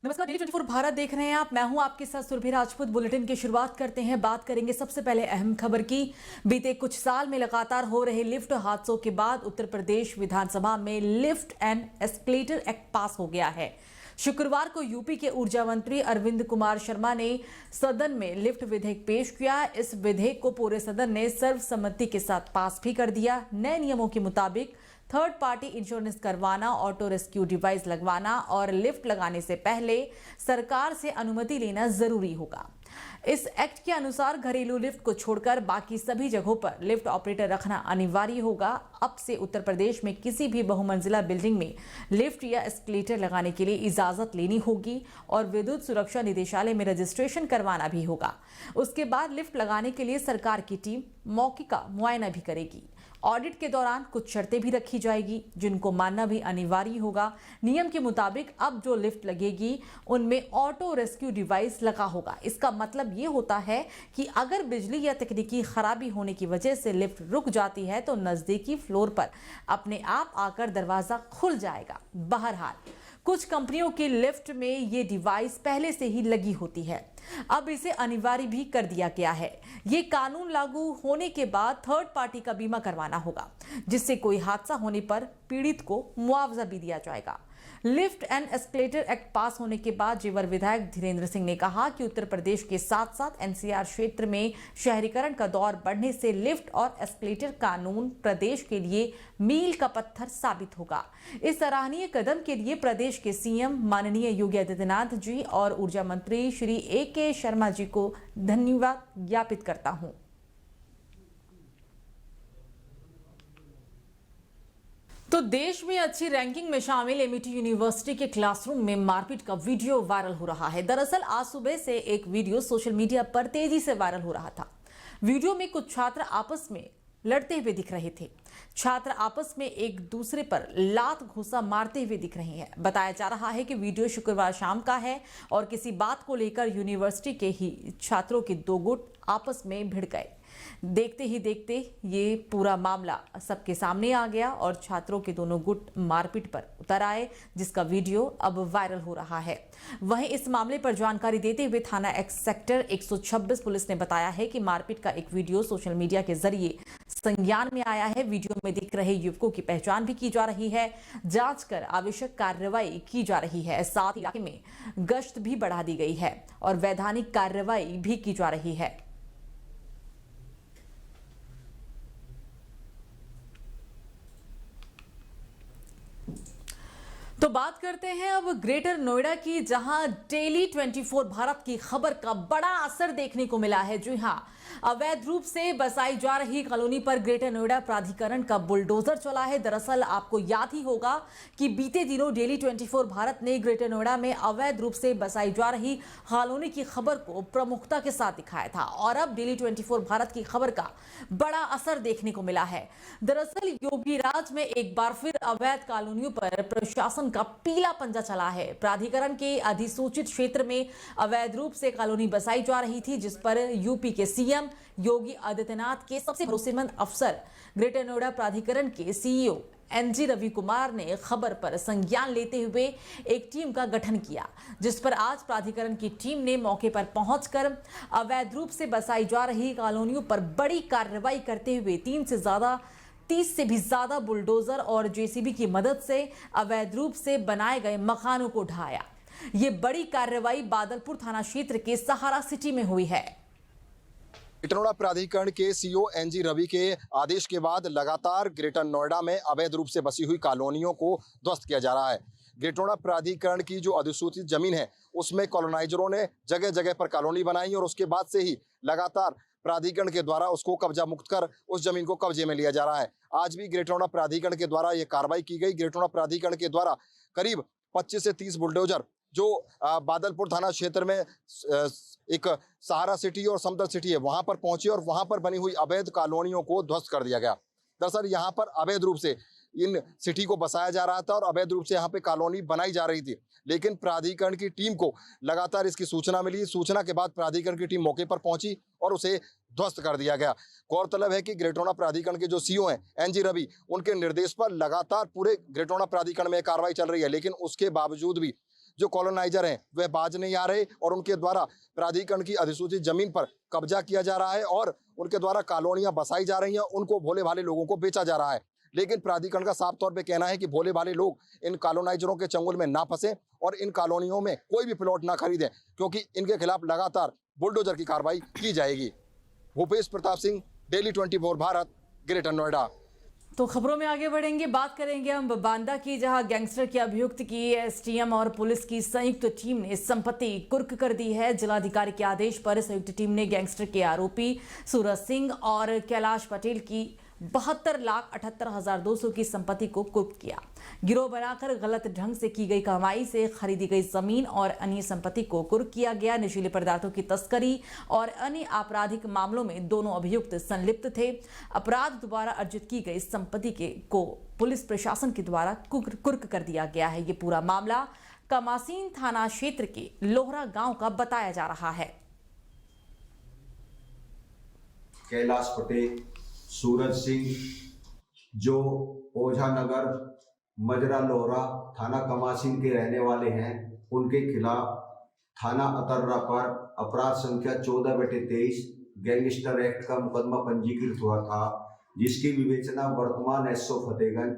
नमस्कार, डेली 24 भारत देख रहे हैं आप। मैं हूं आपके साथ सुरभि राजपूत। बुलेटिन की शुरुआत करते हैं। बात करेंगे सबसे पहले अहम खबर की। बीते कुछ साल में लगातार हो रहे लिफ्ट हादसों के बाद उत्तर प्रदेश विधानसभा में लिफ्ट एंड एस्केलेटर एक्ट पास हो गया है। शुक्रवार को यूपी के ऊर्जा मंत्री अरविंद कुमार शर्मा ने सदन में लिफ्ट विधेयक पेश किया। इस विधेयक को पूरे सदन ने सर्वसम्मति के साथ पास भी कर दिया। नए नियमों के मुताबिक थर्ड पार्टी इंश्योरेंस करवाना, ऑटो रेस्क्यू डिवाइस लगवाना और लिफ्ट लगाने से पहले सरकार से अनुमति लेना जरूरी होगा। इस एक्ट के अनुसार घरेलू लिफ्ट को छोड़कर बाकी सभी जगहों पर लिफ्ट ऑपरेटर रखना अनिवार्य होगा। अब से उत्तर प्रदेश में किसी भी बहुमंजिला बिल्डिंग में लिफ्ट या एस्केलेटर लगाने के लिए इजाजत लेनी होगी और विद्युत सुरक्षा निदेशालय में रजिस्ट्रेशन करवाना भी होगा। उसके बाद लिफ्ट लगाने के लिए सरकार की टीम मौके का मुआयना भी करेगी। ऑडिट के दौरान कुछ शर्तें भी रखी जाएगी जिनको मानना भी अनिवार्य होगा। नियम के मुताबिक अब जो लिफ्ट लगेगी उनमें ऑटो रेस्क्यू डिवाइस लगा होगा। इसका मतलब ये होता है कि अगर बिजली या तकनीकी खराबी होने की वजह से लिफ्ट रुक जाती है तो नजदीकी फ्लोर पर अपने आप आकर दरवाजा खुल जाएगा। बहरहाल कुछ कंपनियों की लिफ्ट में ये डिवाइस पहले से ही लगी होती है, अब इसे अनिवार्य भी कर दिया गया है। ये कानून लागू होने के बाद थर्ड पार्टी का बीमा करवाना होगा, जिससे कोई हादसा होने पर पीड़ित को मुआवजा भी दिया जाएगा। लिफ्ट एंड एस्केलेटर एक्ट पास होने के बाद जेवर विधायक धीरेन्द्र सिंह ने कहा कि उत्तर प्रदेश के साथ साथ एनसीआर क्षेत्र में शहरीकरण का दौर बढ़ने से लिफ्ट और एस्केलेटर कानून प्रदेश के लिए मील का पत्थर साबित होगा। इस सराहनीय कदम के लिए प्रदेश के सीएम माननीय योगी आदित्यनाथ जी और ऊर्जा मंत्री श्री AK शर्मा जी को धन्यवाद ज्ञापित करता हूं। तो देश में अच्छी रैंकिंग में शामिल एमिटी यूनिवर्सिटी के क्लासरूम में मारपीट का वीडियो वायरल हो रहा है। दरअसल आज सुबह से एक वीडियो सोशल मीडिया पर तेजी से वायरल हो रहा था। वीडियो में कुछ छात्र आपस में लड़ते हुए दिख रहे थे। छात्र आपस में एक दूसरे पर लात घूंसा मारते हुए दिख रहे हैं। बताया जा रहा है कि वीडियो शुक्रवार शाम का है और किसी बात को लेकर यूनिवर्सिटी के ही छात्रों के दो गुट आपस में भिड़ गए। देखते ही देखते ये पूरा मामला सबके सामने आ गया और छात्रों के दोनों गुट मारपीट पर उतर आए, जिसका वीडियो अब वायरल हो रहा है। वहीं इस मामले पर जानकारी देते हुए थाना एक्स सेक्टर 126 पुलिस ने बताया है कि मारपीट का एक वीडियो सोशल मीडिया के जरिए संज्ञान में आया है। वीडियो में दिख रहे युवकों की पहचान भी की जा रही है। जांच कर आवश्यक कार्रवाई की जा रही है। साथ ही इलाके में गश्त भी बढ़ा दी गई है और वैधानिक कार्रवाई भी की जा रही है। तो बात करते हैं अब ग्रेटर नोएडा की, जहां डेली 24 भारत की खबर का बड़ा असर देखने को मिला है। जी हां, अवैध रूप से बसाई जा रही कॉलोनी पर ग्रेटर नोएडा प्राधिकरण का बुलडोजर चला है। दरअसल आपको याद ही होगा कि बीते दिनों डेली 24 भारत ने ग्रेटर नोएडा में अवैध रूप से बसाई जा रही कॉलोनी की खबर को प्रमुखता के साथ दिखाया था और अब डेली 24 भारत की खबर का बड़ा असर देखने को मिला है। दरअसल योगी राज में एक बार फिर अवैध कॉलोनियों पर प्रशासन का पीला पंजा चला है। प्राधिकरण के अधिसूचित क्षेत्र में अवैध रूप से कॉलोनी बसाई जा रही थी, जिस पर यूपी के सीएम योगी आदित्यनाथ के सबसे भरोसेमंद अफसर ग्रेटर नोएडा प्राधिकरण के CEO NG रवि कुमार ने खबर पर संज्ञान लेते हुए एक टीम का गठन किया, जिस पर आज प्राधिकरण की टीम ने मौके पर पहुंचकर अवैध रूप से बसाई जा रही कॉलोनियों पर बड़ी कार्रवाई करते हुए 30 से भी ज्यादा बुलडोजर और JCB की मदद से अवैध रूप से बनाए गए मकानों को ढाया। ये बड़ी कार्रवाई बादलपुर थाना क्षेत्र के सहारा सिटी में हुई है। ग्रेटर नोएडा प्राधिकरण के CEO NG रवि के आदेश के बाद लगातार ग्रेटर नोएडा में अवैध रूप से बसी हुई कॉलोनियों को ध्वस्त किया जा रहा है। ग्रेटर नोएडा प्राधिकरण की जो अधिसूचित जमीन है उसमें कॉलोनाइजरों ने जगह जगह पर कॉलोनी बनाई और उसके बाद से ही लगातार प्राधिकरण के द्वारा उसको कब्जा मुक्त कर उस जमीन को कब्जे में लिया जा रहा है। आज भी ग्रेटर नोएडा प्राधिकरण के द्वारा ये कार्रवाई की गई। ग्रेटर नोएडा प्राधिकरण के द्वारा करीब 25 से 30 बुलडोजर जो बादलपुर थाना क्षेत्र में एक सहारा सिटी और समदल सिटी है वहां पर पहुंचे और वहां पर बनी हुई अवैध कॉलोनियों को ध्वस्त कर दिया गया। दरअसल यहाँ पर अवैध रूप से इन सिटी को बसाया जा रहा था और अवैध रूप से यहाँ पे कॉलोनी बनाई जा रही थी, लेकिन प्राधिकरण की टीम को लगातार इसकी सूचना मिली। सूचना के बाद प्राधिकरण की टीम मौके पर पहुंची और उसे ध्वस्त कर दिया गया। गौरतलब है कि ग्रेटर नोएडा प्राधिकरण के जो CEO हैं NG रवि, उनके निर्देश पर लगातार पूरे ग्रेटर नोएडा प्राधिकरण में कार्रवाई चल रही है, लेकिन उसके बावजूद भी जो कॉलोनाइजर हैं वह बाज नहीं आ रहे और उनके द्वारा प्राधिकरण की अधिसूचित जमीन पर कब्जा किया जा रहा है और उनके द्वारा कॉलोनियां बसाई जा रही हैं, उनको भोले भाले लोगों को बेचा जा रहा है। लेकिन प्राधिकरण का साफ तौर पे कहना है कि भोले भाले लोग इन कॉलोनाइजरों के चंगुल में ना फंसे और इन कॉलोनियों में कोई भी प्लॉट ना खरीदें, क्योंकि इनके खिलाफ लगातार बुलडोजर की कार्रवाई की जाएगी। Bhupesh Pratap Singh, daily 24 Bharat, greater Noida. तो खबरों में आगे बढ़ेंगे, बात करेंगे हम बांदा की, जहां गैंगस्टर के अभियुक्त की एसटीएम और पुलिस की संयुक्त टीम ने संपत्ति कुर्क कर दी है। जिलाधिकारी के आदेश पर संयुक्त टीम ने गैंगस्टर के आरोपी सूरज सिंह और कैलाश पटेल की 72,78,200 की संपत्ति को कुर्क किया। गिरोह बनाकर गलत ढंग से की गई कमाई से खरीदी गई जमीन और अन्य संपत्ति को कुर्क किया गया। नशीले पदार्थों की तस्करी और अन्य आपराधिक मामलों में दोनों अभियुक्त संलिप्त थे। अपराध द्वारा अर्जित की गई संपत्ति को पुलिस प्रशासन के द्वारा कुर्क कर दिया गया है। ये पूरा मामला कमासीन थाना क्षेत्र के लोहरा गांव का बताया जा रहा है। कैलाश पटेल, सूरज सिंह जो ओझा नगर मजरा लोहरा थाना कमासीन के रहने वाले हैं, उनके खिलाफ थाना अतर्रा पर अपराध संख्या 14/23 गैंगस्टर एक्ट का मुकदमा पंजीकृत हुआ था, जिसकी विवेचना वर्तमान एसओ फतेहगंज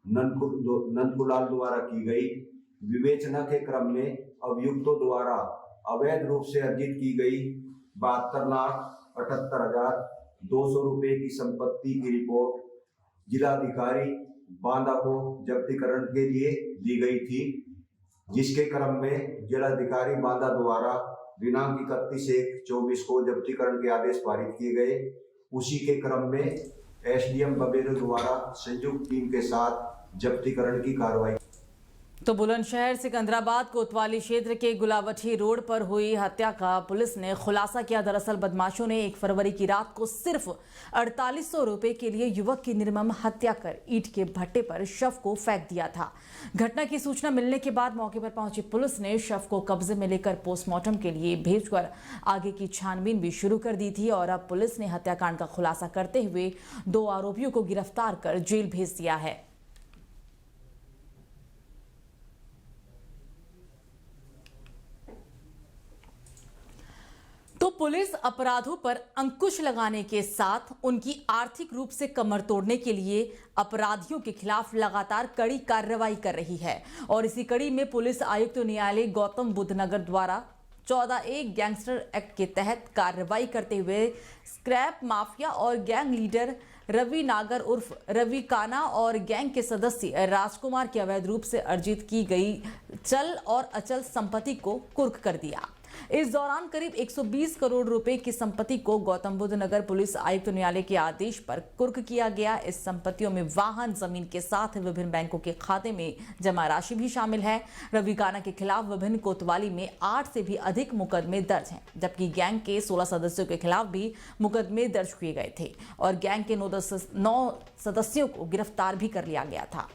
नंदकुलाल द्वारा की गई। विवेचना के क्रम में अभियुक्तों द्वारा अवैध रूप से अर्जित की गई 72,78,200 रुपये की संपत्ति की रिपोर्ट जिलाधिकारी बांदा को जब्तीकरण के लिए दी गई थी, जिसके क्रम में जिलाधिकारी बांदा द्वारा दिनांक 31/1/24 को जब्तीकरण के आदेश पारित किए गए। उसी के क्रम में एसडीएम बबेरू द्वारा संयुक्त टीम के साथ जब्तीकरण की कार्रवाई। तो बुलंदशहर सिकंदराबाद कोतवाली क्षेत्र के गुलावठी रोड पर हुई हत्या का पुलिस ने खुलासा किया। दरअसल बदमाशों ने 1 फरवरी की रात को सिर्फ 4800 रुपए के लिए युवक की निर्मम हत्या कर ईंट के भट्टे पर शव को फेंक दिया था। घटना की सूचना मिलने के बाद मौके पर पहुंची पुलिस ने शव को कब्जे में लेकर पोस्टमार्टम के लिए भेजकर आगे की छानबीन भी शुरू कर दी थी और अब पुलिस ने हत्याकांड का खुलासा करते हुए 2 आरोपियों को गिरफ्तार कर जेल भेज दिया है। तो पुलिस अपराधों पर अंकुश लगाने के साथ उनकी आर्थिक रूप से कमर तोड़ने के लिए अपराधियों के खिलाफ लगातार कड़ी कार्रवाई कर रही है और इसी कड़ी में पुलिस आयुक्त न्यायालय गौतम बुद्ध नगर द्वारा 14A गैंगस्टर एक्ट के तहत कार्रवाई करते हुए स्क्रैप माफिया और गैंग लीडर रवि नागर उर्फ रवि काना और गैंग के सदस्य राजकुमार के अवैध रूप से अर्जित की गई चल और अचल संपत्ति को कुर्क कर दिया। इस दौरान करीब 120 करोड़ रुपए की संपत्ति को गौतम बुद्ध नगर पुलिस आयुक्त न्यायालय के आदेश पर कुर्क किया गया। इस संपत्तियों में वाहन, जमीन के साथ विभिन्न बैंकों के खाते में जमा राशि भी शामिल है। रवि काना के खिलाफ विभिन्न कोतवाली में 8 से भी अधिक मुकदमे दर्ज हैं, जबकि गैंग के 16 सदस्यों के खिलाफ भी मुकदमे दर्ज किए गए थे और गैंग के 9 सदस्यों को गिरफ्तार भी कर लिया गया था।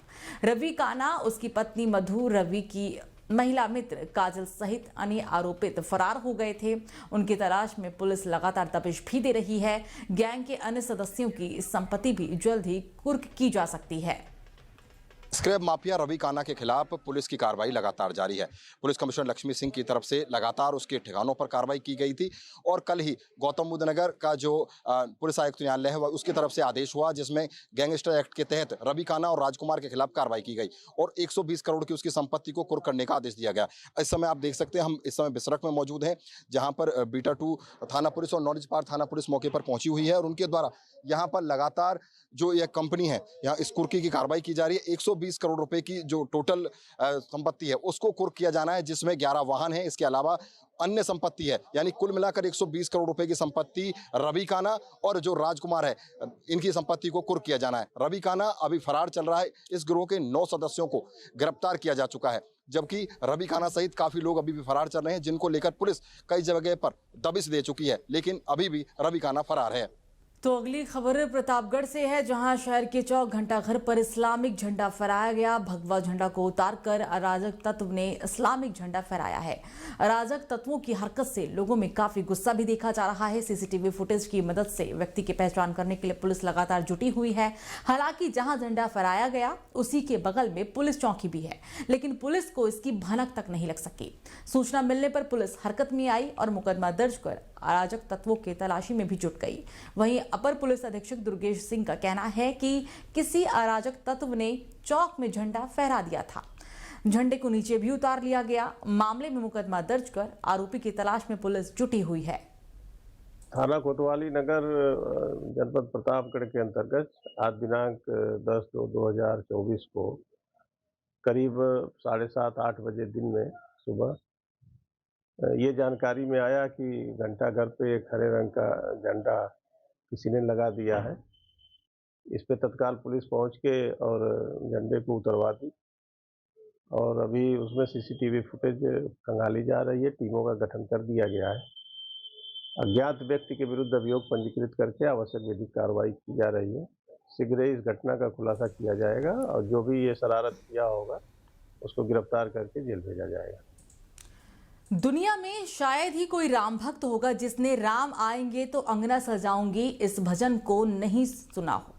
रवि काना, उसकी पत्नी मधु, रवि की महिला मित्र काजल सहित अन्य आरोपित फरार हो गए थे। उनकी तलाश में पुलिस लगातार तपिश भी दे रही है। गैंग के अन्य सदस्यों की संपत्ति भी जल्द ही कुर्क की जा सकती है। स्क्रैप माफिया रवि काना के खिलाफ पुलिस की कार्रवाई लगातार जारी है। पुलिस कमिश्नर लक्ष्मी सिंह की तरफ से लगातार उसके ठिकानों पर कार्रवाई की गई थी और कल ही गौतम बुद्ध नगर का जो पुलिस आयुक्त न्यायालय है उसकी तरफ से आदेश हुआ, जिसमें गैंगस्टर एक्ट के तहत रवि काना और राजकुमार के खिलाफ कार्रवाई की गई और 120 करोड़ की उसकी संपत्ति को कुर्क करने का आदेश दिया गया। इस समय आप देख सकते हैं, हम इस समय बिसरख में मौजूद हैं, जहाँ पर बीटा 2 थाना पुलिस और नॉलेज पार्क थाना पुलिस मौके पर पहुंची हुई है और उनके द्वारा यहाँ पर लगातार जो यह कंपनी है, यहाँ इस कुर्की की कार्रवाई की जा रही है। 120 करोड़ रुपए की जो टोटल संपत्ति है उसको कुर्क किया जाना है, जिसमें 11 वाहन है, इसके अलावा अन्य संपत्ति है, यानी कुल मिलाकर 120 करोड़ रुपए की संपत्ति रवि काना और जो राजकुमार है इनकी संपत्ति को कुर्क किया जाना है। रवि काना अभी फरार चल रहा है। इस गिरोह के 9 सदस्यों को गिरफ्तार किया जा चुका है, जबकि रवि काना सहित काफी लोग अभी भी फरार चल रहे हैं, जिनको लेकर पुलिस कई जगह पर दबिश दे चुकी है, लेकिन अभी भी रवि काना फरार है। तो अगली खबर प्रतापगढ़ से है, जहां शहर के चौक घंटाघर पर इस्लामिक झंडा फहराया गया। भगवा झंडा को उतारकर अराजक तत्व ने इस्लामिक झंडा फहराया है। अराजक तत्वों की हरकत से लोगों में काफी गुस्सा भी देखा जा रहा है। सीसीटीवी फुटेज की मदद से व्यक्ति की पहचान करने के लिए पुलिस लगातार जुटी हुई है। हालांकि जहां झंडा फहराया गया उसी के बगल में पुलिस चौकी भी है, लेकिन पुलिस को इसकी भनक तक नहीं लग सकी। सूचना मिलने पर पुलिस हरकत में आई और मुकदमा दर्ज कर अराजक तत्वों की तलाशी में भी जुट गई। वहीं अपर पुलिस अधीक्षक दुर्गेश सिंह का कहना है कि किसी अराजक तत्व ने चौक में झंडा फहरा दिया था। झंडे को नीचे भी उतार लिया गया। मामले में मुकदमा दर्ज कर आरोपी की तलाश में पुलिस जुटी हुई है। थाना कोतवाली नगर जनपद प्रतापगढ़ के अंतर्गत आज दिनांक 10/2/2024 को करीब 7:30-8 बजे दिन में सुबह ये जानकारी में आया कि घंटाघर पे एक हरे रंग का झंडा किसी ने लगा दिया है। इस पे तत्काल पुलिस पहुंच के और झंडे को उतरवा दी और अभी उसमें सीसीटीवी फुटेज खंगाली जा रही है। टीमों का गठन कर दिया गया है। अज्ञात व्यक्ति के विरुद्ध अभियोग पंजीकृत करके आवश्यक विधिक कार्रवाई की जा रही है। शीघ्र ही इस घटना का खुलासा किया जाएगा और जो भी ये शरारत किया होगा उसको गिरफ्तार करके जेल भेजा जाएगा। दुनिया में शायद ही कोई राम भक्त होगा जिसने राम आएंगे तो अंगना सजाऊंगी इस भजन को नहीं सुना हो।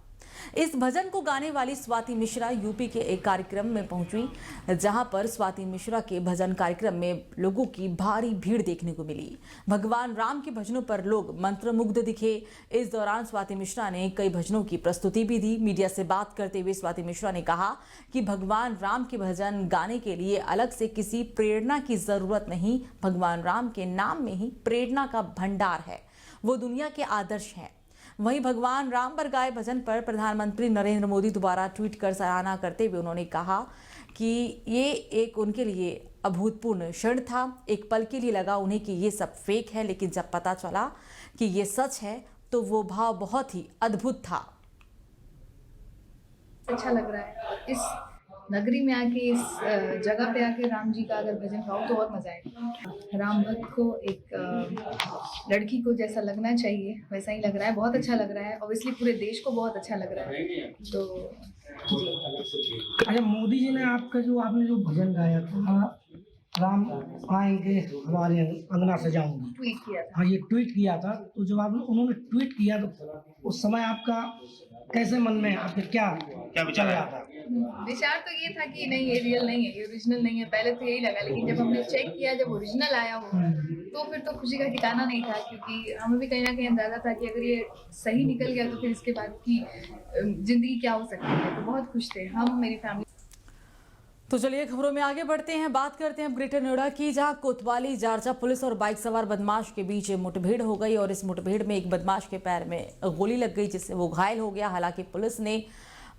इस भजन को गाने वाली स्वाति मिश्रा यूपी के एक कार्यक्रम में पहुंची, जहां पर स्वाति मिश्रा के भजन कार्यक्रम में लोगों की भारी भीड़ देखने को मिली। भगवान राम के भजनों पर लोग मंत्रमुग्ध दिखे। इस दौरान स्वाति मिश्रा ने कई भजनों की प्रस्तुति भी दी। मीडिया से बात करते हुए स्वाति मिश्रा ने कहा कि भगवान राम के भजन गाने के लिए अलग से किसी प्रेरणा की जरूरत नहीं। भगवान राम के नाम में ही प्रेरणा का भंडार है। वो दुनिया के आदर्श हैं। वहीं भगवान राम पर गाए भजन पर प्रधानमंत्री नरेंद्र मोदी दोबारा ट्वीट कर सराहना करते हुए उन्होंने कहा कि ये एक उनके लिए अभूतपूर्व क्षण था। एक पल के लिए लगा उन्हें कि ये सब फेक है, लेकिन जब पता चला कि ये सच है तो वो भाव बहुत ही अद्भुत था। अच्छा लग रहा है इस नगरी में आके, इस जगह पे आके राम जी का अगर भजन गाओ तो और मजा आएगा। राम भक्त को एक लड़की को जैसा लगना चाहिए वैसा ही लग रहा है। बहुत अच्छा लग रहा है। ऑब्वियसली पूरे देश को बहुत अच्छा लग रहा है। तो अच्छा, मोदी जी ने आपका जो आपने जो भजन गाया था, राम आएंगे हमारे अंगना सजाऊंगी, ट्वीट किया था। हाँ, ये ट्वीट किया था। तो जब उन्होंने ट्वीट किया तो उस समय आपका कैसे मन में आपके क्या चल रहा था? विचार तो ये था कि नहीं, ये रियल नहीं है, ये ओरिजिनल नहीं है। पहले तो यही लगा, लेकिन जब हमने चेक किया, जब ओरिजिनल आया हो तो फिर तो खुशी का ठिकाना नहीं था, क्योंकि हमें भी कहीं ना कहीं अंदाजा था कि अगर ये सही निकल गया तो फिर इसके बाद की जिंदगी क्या हो सकती है। तो बहुत खुश थे हम, मेरी फैमिली। तो चलिए खबरों में आगे बढ़ते हैं। बात करते हैं ग्रेटर नोएडा की, जहां कोतवाली जारजा पुलिस और बाइक सवार बदमाश के बीच मुठभेड़ हो गई और इस मुठभेड़ में एक बदमाश के पैर में गोली लग गई, जिससे वो घायल हो गया। हालांकि पुलिस ने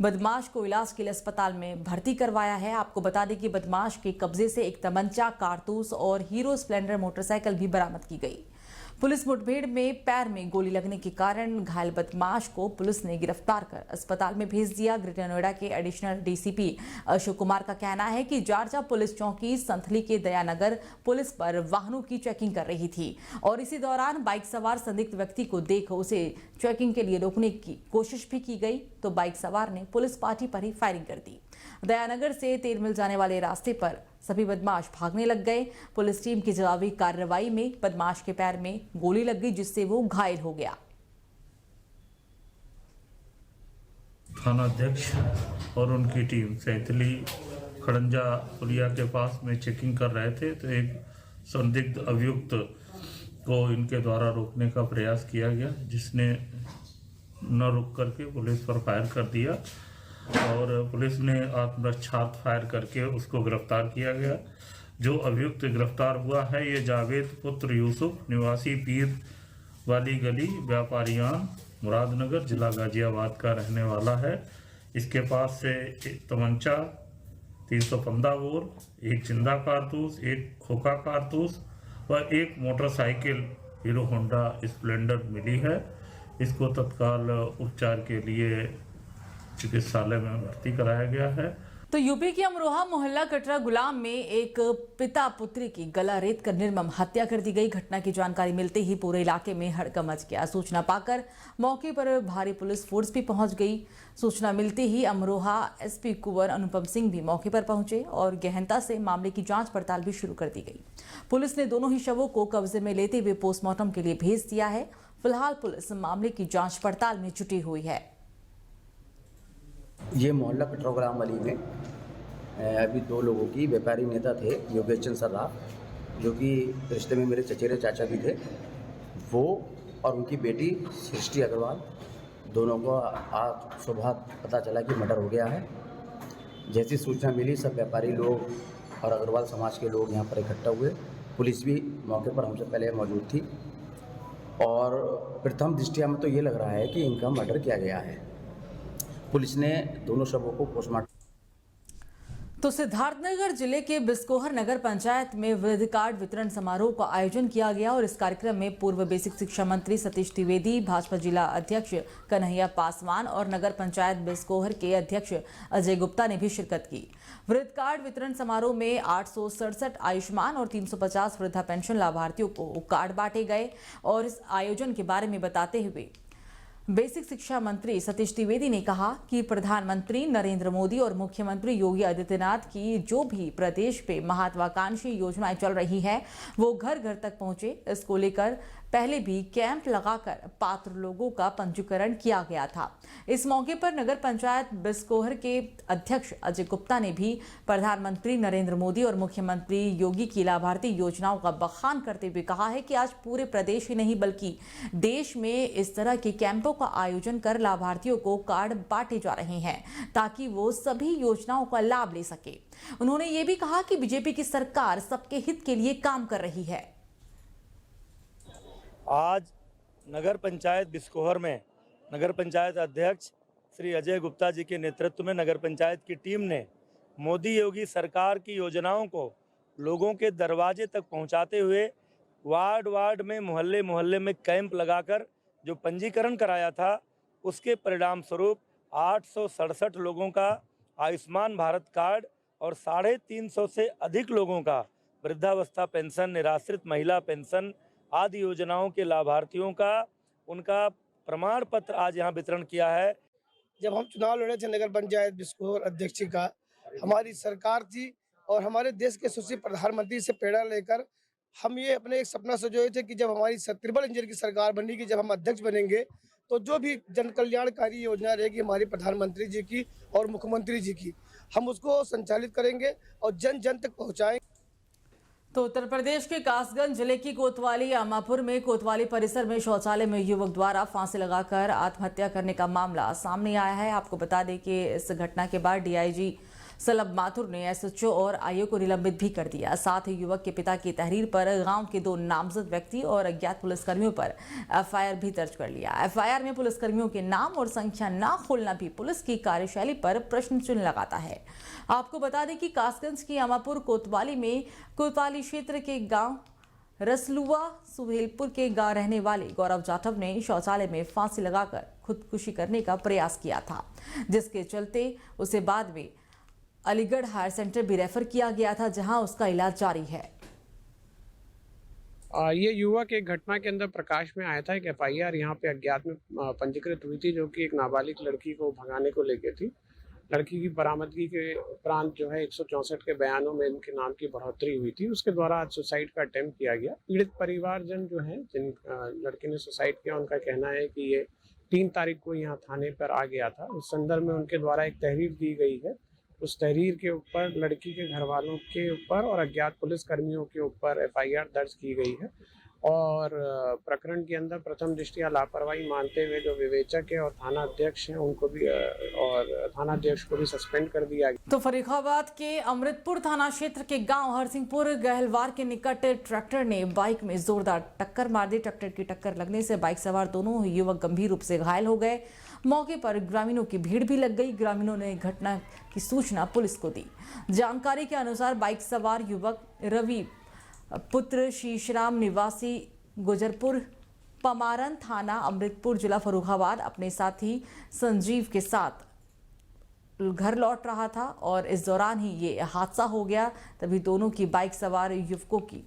बदमाश को इलाज के लिए अस्पताल में भर्ती करवाया है। आपको बता दें कि बदमाश के कब्जे से एक तमंचा, कारतूस और हीरो स्प्लेंडर मोटरसाइकिल भी बरामद की गई। पुलिस मुठभेड़ में पैर में गोली लगने के कारण घायल बदमाश को पुलिस ने गिरफ्तार कर अस्पताल में भेज दिया। ग्रेटर नोएडा के एडिशनल डीसीपी अशोक कुमार का कहना है कि जारजा पुलिस चौकी संथली के दयानगर पुलिस पर वाहनों की चेकिंग कर रही थी और इसी दौरान बाइक सवार संदिग्ध व्यक्ति को देख उसे चेकिंग के लिए रोकने की कोशिश भी की गई, तो बाइक सवार ने पुलिस पार्टी पर ही फायरिंग कर दी। दयानगर से तेल मिल जाने वाले रास्ते पर सभी बदमाश भागने लग गए। पुलिस टीम की जवाबी कार्रवाई में बदमाश के पैर में गोली लग गई, जिससे वो घायल हो गया। थाना अध्यक्ष और उनकी टीम सैतली खड़ंजा पुलिया के पास में चेकिंग कर रहे थे, तो एक संदिग्ध अभियुक्त को इनके द्वारा रोकने का प्रयास किया गया, जिसने न रुक करके पुलिस पर फायर कर दिया और पुलिस ने आत्मरक्षार्थ फायर करके उसको गिरफ्तार किया गया। जो अभियुक्त गिरफ्तार हुआ है ये जावेद पुत्र यूसुफ निवासी पीर वाली गली व्यापारियान मुरादनगर जिला गाजियाबाद का रहने वाला है। इसके पास से एक तमंचा, 315 बोर, एक जिंदा कारतूस, एक खोखा कारतूस व एक मोटरसाइकिल हीरो होंडा स्प्लेंडर मिली है। इसको तत्काल उपचार के लिए चिकित्सालय में भर्ती कराया गया है तो यूपी के अमरोहा मोहल्ला कटरा गुलाम में एक पिता पुत्री की गला रेत कर निर्मम हत्या कर दी गई। घटना की जानकारी मिलते ही पूरे इलाके में हड़कंप मच गया। सूचना पाकर मौके पर भारी पुलिस फोर्स भी पहुंच गई। सूचना मिलते ही अमरोहा एसपी कुंवर अनुपम सिंह भी मौके पर पहुंचे और गहनता से मामले की जांच पड़ताल भी शुरू कर दी गई। पुलिस ने दोनों ही शवों को कब्जे में लेते हुए पोस्टमार्टम के लिए भेज दिया है। फिलहाल पुलिस मामले की जांच पड़ताल में जुटी हुई है। ये मोहल्ला कटरा गुलाम वाली में अभी दो लोगों की व्यापारी नेता थे योगेश चंद्र सर्राफ, जो कि रिश्ते में मेरे चचेरे चाचा भी थे, वो और उनकी बेटी सृष्टि अग्रवाल, दोनों को आज सुबह पता चला कि मर्डर हो गया है। जैसी सूचना मिली सब व्यापारी लोग और अग्रवाल समाज के लोग यहाँ पर इकट्ठा हुए। पुलिस भी मौके पर हमसे पहले मौजूद थी और प्रथम दृष्टया में तो ये लग रहा है कि इनका मर्डर किया गया है। पुलिस ने दोनों शवों को पोस्टमार्टम। तो सिद्धार्थनगर जिले के बिस्कोहर नगर पंचायत में वृद्ध कार्ड वितरण समारोह का आयोजन किया गया और इस कार्यक्रम में पूर्व बेसिक शिक्षा मंत्री सतीश द्विवेदी, भाजपा जिला अध्यक्ष कन्हैया पासवान और नगर पंचायत बिस्कोहर के अध्यक्ष अजय गुप्ता ने भी शिरकत की। वृद्ध कार्ड वितरण समारोह में 867 आयुष्मान और 350 वृद्धा पेंशन लाभार्थियों को कार्ड बांटे गए और इस आयोजन के बारे में बताते हुए बेसिक शिक्षा मंत्री सतीश द्विवेदी ने कहा कि प्रधानमंत्री नरेंद्र मोदी और मुख्यमंत्री योगी आदित्यनाथ की जो भी प्रदेश पे महत्वाकांक्षी योजनाएं चल रही हैं वो घर घर तक पहुंचे। इसको लेकर पहले भी कैंप लगाकर पात्र लोगों का पंजीकरण किया गया था। इस मौके पर नगर पंचायत बिस्कोहर के अध्यक्ष अजय गुप्ता ने भी प्रधानमंत्री नरेंद्र मोदी और मुख्यमंत्री योगी की लाभार्थी योजनाओं का बखान करते हुए कहा है कि आज पूरे प्रदेश ही नहीं बल्कि देश में इस तरह के कैंपों का आयोजन कर लाभार्थियों को कार्ड बांटे जा रहे हैं ताकि वो सभी योजनाओं का लाभ ले सके। उन्होंने ये भी कहा कि बीजेपी की सरकार सबके हित के लिए काम कर रही है। आज नगर पंचायत बिस्कोहर में नगर पंचायत अध्यक्ष श्री अजय गुप्ता जी के नेतृत्व में नगर पंचायत की टीम ने मोदी योगी सरकार की योजनाओं को लोगों के दरवाजे तक पहुंचाते हुए वार्ड वार्ड में मोहल्ले मोहल्ले में कैंप लगाकर जो पंजीकरण कराया था उसके परिणाम स्वरूप 867 लोगों का आयुष्मान भारत कार्ड और 350 से अधिक लोगों का वृद्धावस्था पेंशन, निराश्रित महिला पेंशन आदि योजनाओं के लाभार्थियों का उनका प्रमाण पत्र आज यहाँ वितरण किया है। जब हम चुनाव लड़े थे नगर पंचायत बिस्कोहर अध्यक्ष का, हमारी सरकार थी और हमारे देश के यशस्वी प्रधानमंत्री से प्रेरणा लेकर हम ये अपने एक सपना सजोए थे कि जब हमारी ट्रिपल इंजन की सरकार बनेगी, जब हम अध्यक्ष बनेंगे तो जो भी जन कल्याणकारी योजना रहेगी हमारी प्रधानमंत्री जी की और मुख्यमंत्री जी की, हम उसको संचालित करेंगे और जन जन तक पहुँचाएंगे। तो उत्तर प्रदेश के कासगंज जिले की कोतवाली अमापुर में कोतवाली परिसर में शौचालय में युवक द्वारा फांसी लगाकर आत्महत्या करने का मामला सामने आया है। आपको बता दें कि इस घटना के बाद डीआईजी सलभ माथुर ने एसएचओ और आईओ को निलंबित भी कर दिया। साथ ही युवक के पिता की तहरीर पर गांव के 2 नामजद व्यक्ति और अज्ञात पुलिसकर्मियों पर एफआईआर भी दर्ज कर लिया। एफआईआर में पुलिसकर्मियों के नाम और संख्या न खोलना भी पुलिस की कार्यशैली पर प्रश्न चिन्ह लगाता है। आपको बता दें कि कासगंज की अमापुर कोतवाली में कोतवाली क्षेत्र के गांव रसलुआ सुहेलपुर के गांव रहने वाले गौरव जाटव ने शौचालय में फांसी लगाकर खुदकुशी करने का प्रयास किया था, जिसके चलते उसे बाद में अलीगढ़ हायर सेंटर भी रेफर किया गया था, जहां उसका इलाज जारी है। ये युवक एक घटना के अंदर प्रकाश में आया था। एक एफआईआर यहाँ पे अज्ञात में पंजीकृत हुई थी, जो कि एक नाबालिग लड़की को भगाने को लेकर थी। लड़की की बरामदगी के उपरांत जो है 164 के बयानों में इनके नाम की बढ़ोतरी हुई थी। उसके द्वारा आज सुसाइड का अटेम्प्ट किया गया। पीड़ित परिवारजन जो है जिन लड़के ने सुसाइड किया, उनका कहना है कि ये 3 तारीख को यहाँ थाने पर आ गया था। उस संदर्भ में उनके द्वारा एक तहरीर दी गई है। उस तहरीर के ऊपर लड़की के घर वालों के ऊपर और अज्ञात पुलिसकर्मियों के ऊपर एफआईआर दर्ज की गई है और प्रकरण के अंदर प्रथम दृष्टया लापरवाही मानते हुए जो विवेचक है और थाना अध्यक्ष हैं उनको भी और थाना अध्यक्ष को भी सस्पेंड कर दिया गया। तो फरीदाबाद के अमृतपुर थाना क्षेत्र के गांव हरसिंहपुर गहलवार के निकट ट्रैक्टर ने बाइक में जोरदार टक्कर मार दी। ट्रैक्टर की टक्कर लगने से बाइक सवार दोनों युवक गंभीर रूप से घायल हो गए। मौके पर ग्रामीणों की भीड़ भी लग गई। ग्रामीणों ने घटना की सूचना पुलिस को दी। जानकारी के अनुसार बाइक सवार युवक रवि पुत्र शीशराम निवासी गुजरपुर पमारन थाना अमृतपुर जिला फर्रुखाबाद अपने साथी संजीव के साथ घर लौट रहा था और इस दौरान ही ये हादसा हो गया। तभी दोनों की बाइक सवार युवकों की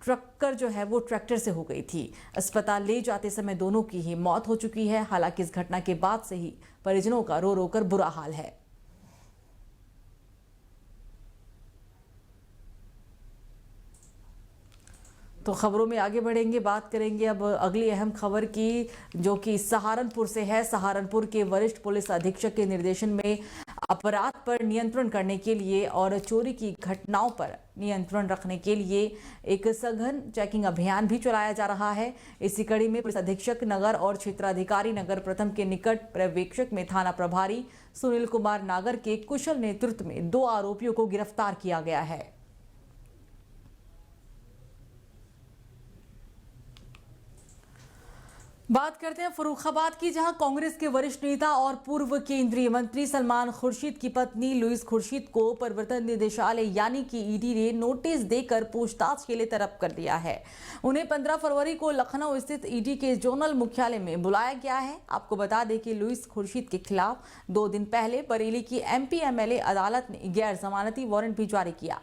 टक्कर जो है वो ट्रैक्टर से हो गई थी। अस्पताल ले जाते समय दोनों की ही मौत हो चुकी है। हालांकि इस घटना के बाद से ही परिजनों का रो रो कर बुरा हाल है। तो खबरों में आगे बढ़ेंगे, बात करेंगे अब अगली अहम खबर की, जो कि सहारनपुर से है। सहारनपुर के वरिष्ठ पुलिस अधीक्षक के निर्देशन में अपराध पर नियंत्रण करने के लिए और चोरी की घटनाओं पर नियंत्रण रखने के लिए एक सघन चेकिंग अभियान भी चलाया जा रहा है। इसी कड़ी में पुलिस अधीक्षक नगर और क्षेत्राधिकारी नगर प्रथम के निकट पर्यवेक्षक में थाना प्रभारी सुनील कुमार नागर के कुशल नेतृत्व में 2 आरोपियों को गिरफ्तार किया गया है। बात करते हैं फर्रुखाबाद की, जहां कांग्रेस के वरिष्ठ नेता और पूर्व केंद्रीय मंत्री सलमान खुर्शीद की पत्नी लुईस खुर्शीद को प्रवर्तन निदेशालय यानी कि ईडी ने नोटिस देकर पूछताछ के लिए तलब कर दिया है। उन्हें 15 फरवरी को लखनऊ स्थित ईडी के जोनल मुख्यालय में बुलाया गया है। आपको बता दें कि लुईस खुर्शीद के खिलाफ 2 दिन पहले बरेली की MP MLA अदालत ने गैर जमानती वारंट भी जारी किया।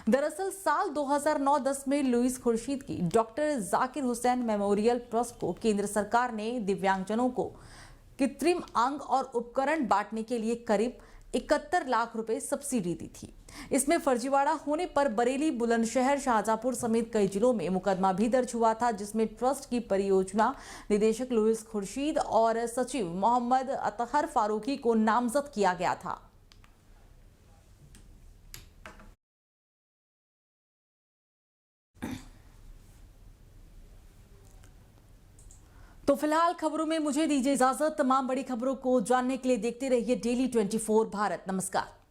दरअसल साल 2009-10 में लुईस खुर्शीद की doctor Zakir Hussain memorial trust को केंद्र सरकार ने दिव्यांगजनों को कृत्रिम अंग और उपकरण बांटने के लिए करीब 71 लाख रुपए सब्सिडी दी थी। इसमें फर्जीवाड़ा होने पर बरेली, बुलंदशहर, शाहजहांपुर समेत कई जिलों में मुकदमा भी दर्ज हुआ था, जिसमें ट्रस्ट की परियोजना निदेशक लुईस खुर्शीद और सचिव मोहम्मद अतहर फारूकी को नामजद किया गया था। तो फिलहाल खबरों में मुझे दीजिए इजाजत। तमाम बड़ी खबरों को जानने के लिए देखते रहिए डेली 24 भारत। नमस्कार।